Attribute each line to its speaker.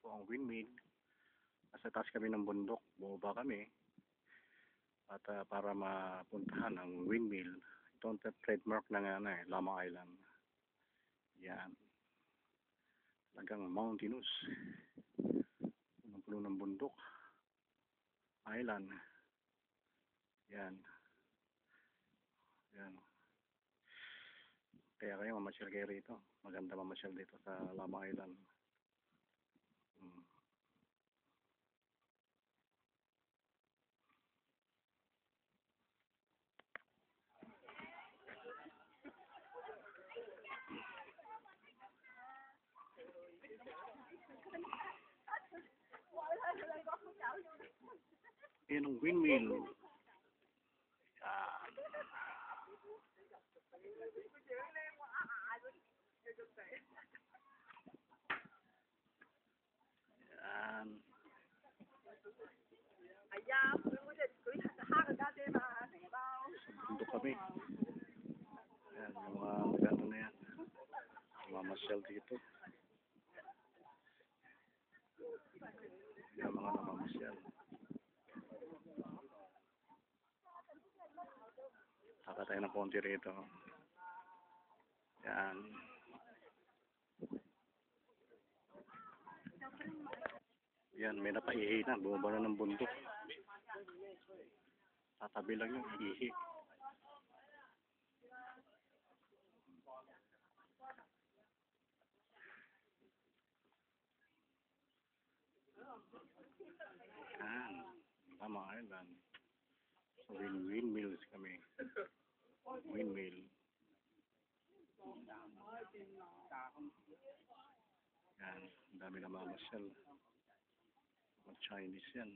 Speaker 1: po ang windmill. Nasa taas kami ng bundok, bumaba kami at para mapuntahan ang windmill. Ito ang trademark ng Lamang Island. Yan. Talagang mountainous. Puno ng bundok. Island. Yan. Yan. Kaya kayo mamasyal kayo rito. Maganda mamasyal dito sa Lamang Island. Yan ang windmill. Yan. Bundok kami. Yan, yung mga gano'n na yan. Mamasyal dito. Yung mga namamasyal. Saka tayo ng konti rito. Yan. Yan, may napaihi na. Bumaba na ng bundok. Tatabi lang yung ihi. Yan. Lamang Island. So, windmills kami. Windmill. Yan. Ang dami na mamasyal. Mga Chinese yan.